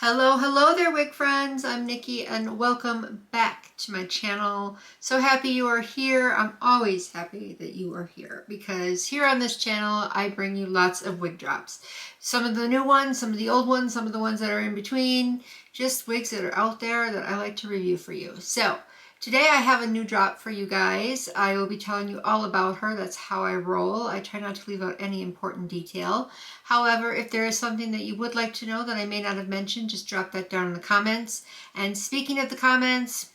Hello, hello there, wig friends. I'm Nikki and welcome back to my channel. So happy you are here. I'm always happy that you are here because here on this channel, I bring you lots of wig drops. Some of the new ones, some of the old ones, some of the ones that are in between, just wigs that are out there that I like to review for you. So today I have a new drop for you guys. I will be telling you all about her. That's how I roll. I try not to leave out any important detail. However, if there is something that you would like to know that I may not have mentioned, just drop that down in the comments. And speaking of the comments,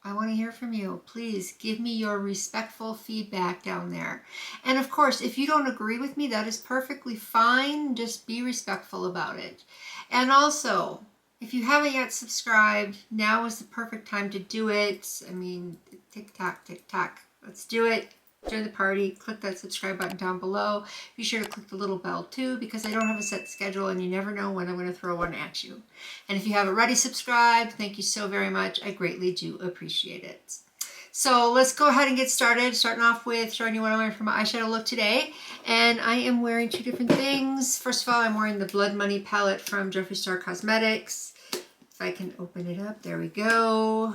I want to hear from you. Please give me your respectful feedback down there. And of course, if you don't agree with me, that is perfectly fine. Just be respectful about it. And also, if you haven't yet subscribed, now is the perfect time to do it. I mean, tick tock, let's do it. Join the party, click that subscribe button down below. Be sure to click the little bell too, because I don't have a set schedule and you never know when I'm going to throw one at you. And if you haven't already subscribed, thank you so very much. I greatly do appreciate it. So let's go ahead and get started. Starting off with showing you what I'm wearing for my eyeshadow look today. And I am wearing two different things. First of all, I'm wearing the Blood Money palette from Jeffree Star Cosmetics. If I can open it up, there we go.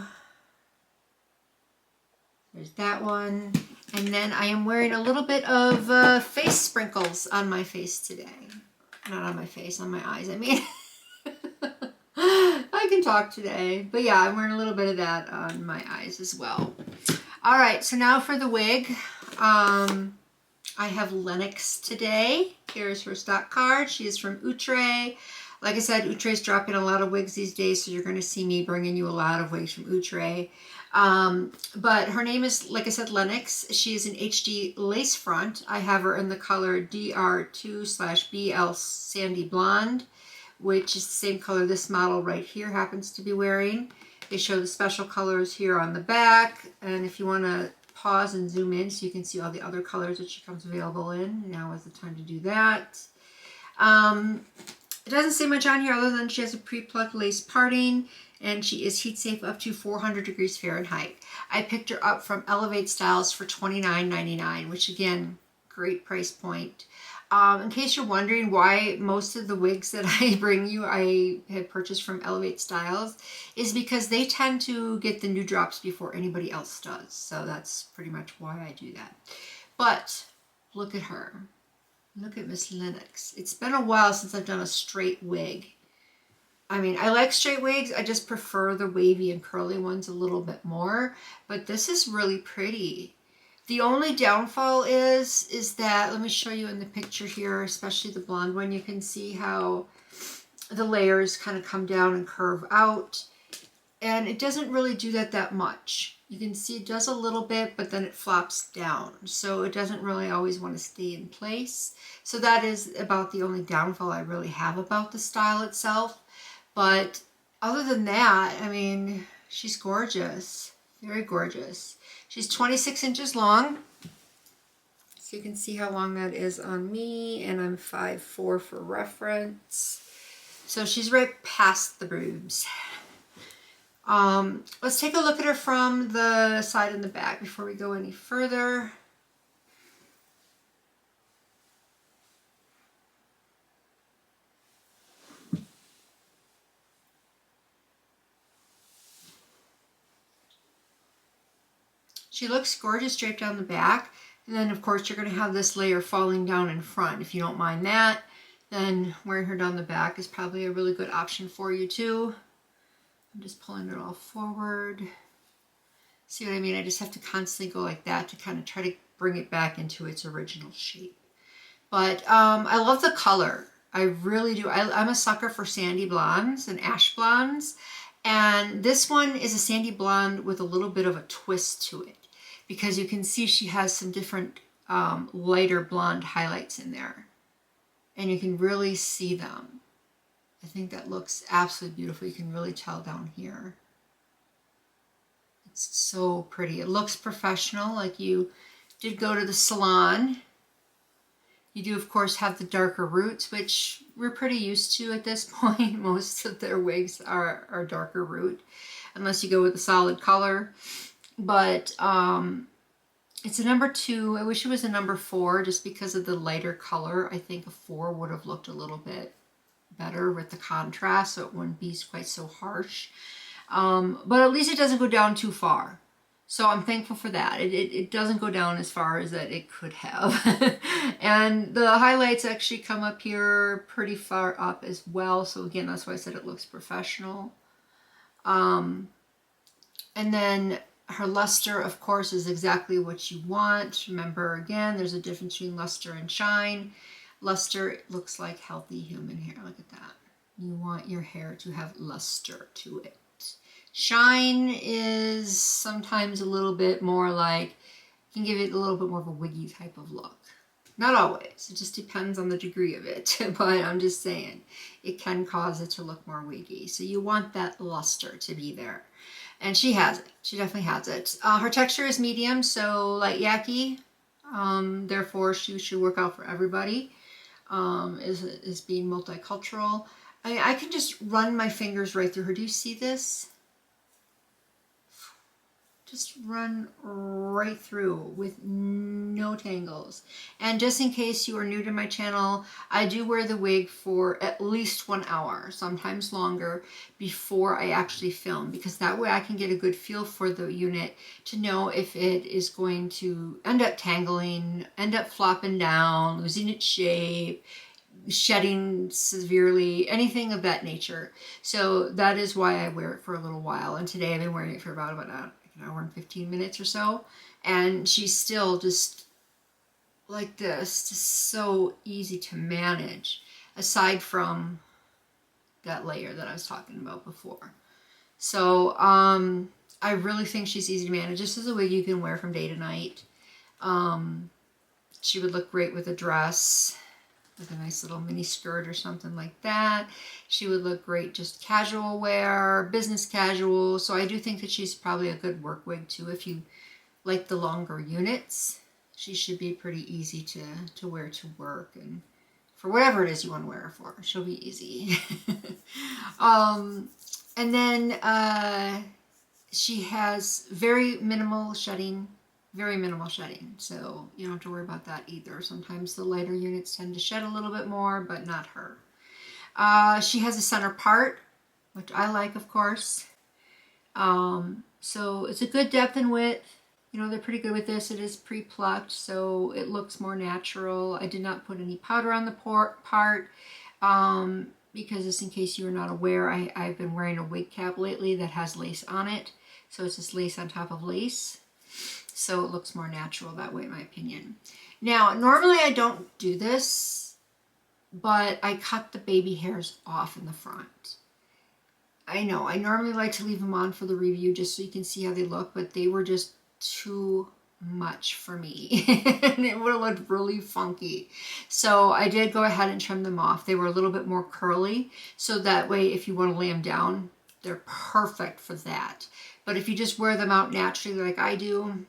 There's that one. And then I am wearing a little bit of face sprinkles on my face today. Not on my face, on my eyes, I mean. I can talk today. But yeah, I'm wearing a little bit of that on my eyes as well. All right, so now for the wig. I have LENNOX today. Here's her stock card. She is from OUTRE. Like I said, OUTRE is dropping a lot of wigs these days, so you're going to see me bringing you a lot of wigs from OUTRE. But her name is, like I said, LENNOX. She is an HD lace front. I have her in the color DR2/BL Sandy Blonde, which is the same color this model right here happens to be wearing. They show the special colors here on the back, and if you want to pause and zoom in so you can see all the other colors that she comes available in, now is the time to do that. It doesn't say much on here other than she has a pre-plucked lace parting and she is heat safe up to 400 degrees Fahrenheit. I picked her up from elevatestyles for $29.99, which again, great price point. In case you're wondering why most of the wigs that I bring you I have purchased from elevatestyles is because they tend to get the new drops before anybody else does. So that's pretty much why I do that. But look at her. Look at Miss LENNOX. It's been a while since I've done a straight wig. I mean, I like straight wigs. I just prefer the wavy and curly ones a little bit more. But this is really pretty. The only downfall is that, let me show you in the picture here, especially the blonde one, you can see how the layers kind of come down and curve out. And it doesn't really do that much. You can see it does a little bit, but then it flops down. So it doesn't really always want to stay in place. So that is about the only downfall I really have about the style itself. But other than that, I mean, she's gorgeous. Very gorgeous. She's 26 inches long. So you can see how long that is on me. And I'm 5'4" for reference. So she's right past the boobs. Let's take a look at her from the side and the back before we go any further. She looks gorgeous draped down the back. And then of course you're going to have this layer falling down in front. If you don't mind that, then wearing her down the back is probably a really good option for you too. I'm just pulling it all forward. See what I mean? I just have to constantly go like that to kind of try to bring it back into its original shape. But I love the color. I really do. I'm a sucker for sandy blondes and ash blondes. And this one is a sandy blonde with a little bit of a twist to it. Because you can see she has some different lighter blonde highlights in there. And you can really see them. I think that looks absolutely beautiful. You can really tell down here. It's so pretty. It looks professional, like you did go to the salon. You do, of course, have the darker roots, which we're pretty used to at this point. Most of their wigs are darker root, unless you go with a solid color. But it's a number 2. I wish it was a number 4, just because of the lighter color. I think a 4 would have looked a little bit better with the contrast, so it wouldn't be quite so harsh. But at least it doesn't go down too far. So I'm thankful for that. It doesn't go down as far as that it could have. And the highlights actually come up here pretty far up as well. So again, that's why I said it looks professional. And then her luster, of course, is exactly what you want. Remember, again, there's a difference between luster and shine. Luster looks like healthy human hair. Look at that. You want your hair to have luster to it. Shine is sometimes a little bit more like, can give it a little bit more of a wiggy type of look. Not always, it just depends on the degree of it, but I'm just saying, it can cause it to look more wiggy. So you want that luster to be there. And she has it, she definitely has it. Her texture is medium, so light yaki, therefore she should work out for everybody, is being multicultural. I can just run my fingers right through her. Do you see this? Just run right through with no tangles. And just in case you are new to my channel, I do wear the wig for at least 1 hour, sometimes longer, before I actually film, because that way I can get a good feel for the unit to know if it is going to end up tangling, end up flopping down, losing its shape, shedding severely, anything of that nature. So that is why I wear it for a little while. And today I've been wearing it for about an hour and 15 minutes or so, and she's still just like this, just so easy to manage, aside from that layer that I was talking about before. So I really think she's easy to manage. This is a wig you can wear from day to night. She would look great with a dress, with a nice little mini skirt or something like that. She would look great just casual wear, business casual. So I do think that she's probably a good work wig too. If you like the longer units, she should be pretty easy to wear to work, and for whatever it is you want to wear her for, she'll be easy. And then she has very minimal shedding. Very minimal shedding, so you don't have to worry about that either. Sometimes the lighter units tend to shed a little bit more, but not her. She has a center part, which I like, of course. So it's a good depth and width. You know, they're pretty good with this. It is pre-plucked, so it looks more natural. I did not put any powder on the part, because just in case you are not aware, I've been wearing a wig cap lately that has lace on it. So it's just lace on top of lace. So it looks more natural that way, in my opinion. Now, normally I don't do this, but I cut the baby hairs off in the front. I know, I normally like to leave them on for the review just so you can see how they look, but they were just too much for me. And it would have looked really funky. So I did go ahead and trim them off. They were a little bit more curly, so that way if you want to lay them down, they're perfect for that. But if you just wear them out naturally like I do,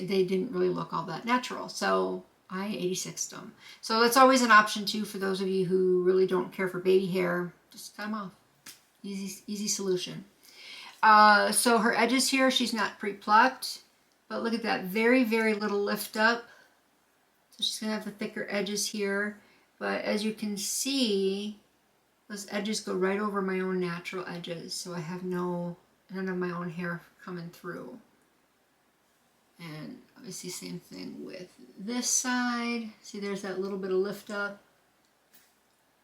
they didn't really look all that natural. So I 86'd them. So that's always an option too for those of you who really don't care for baby hair. Just cut them off. Easy solution. So her edges here, she's not pre-plucked, but look at that, very, very little lift up. So she's gonna have the thicker edges here, but as you can see, those edges go right over my own natural edges. So I have none of my own hair coming through. And obviously same thing with this side. See, there's that little bit of lift up,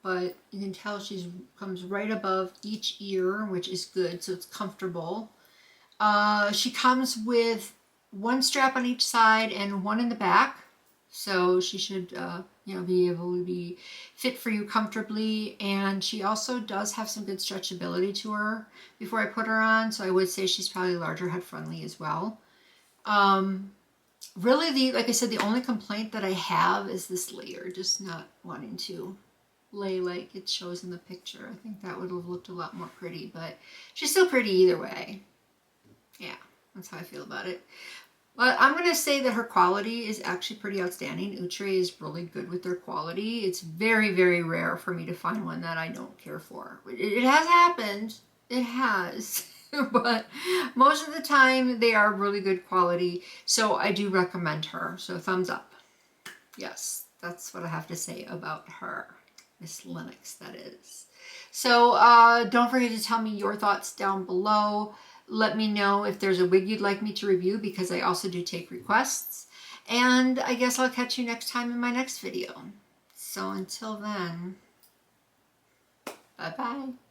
but you can tell she comes right above each ear, which is good, so it's comfortable. She comes with one strap on each side and one in the back, so she should be able to be fit for you comfortably. And she also does have some good stretchability to her before I put her on, so I would say she's probably larger head friendly as well. Really, like I said, the only complaint that I have is this layer, just not wanting to lay like it shows in the picture. I think that would have looked a lot more pretty, but she's still pretty either way. Yeah, that's how I feel about it. But I'm going to say that her quality is actually pretty outstanding. OUTRE is really good with their quality. It's very, very rare for me to find one that I don't care for. It has happened. It has. But most of the time they are really good quality, so I do recommend her. So thumbs up. Yes, that's what I have to say about her. Miss Lennox, that is. So don't forget to tell me your thoughts down below. Let me know if there's a wig you'd like me to review, because I also do take requests. And I guess I'll catch you next time in my next video. So until then, bye-bye.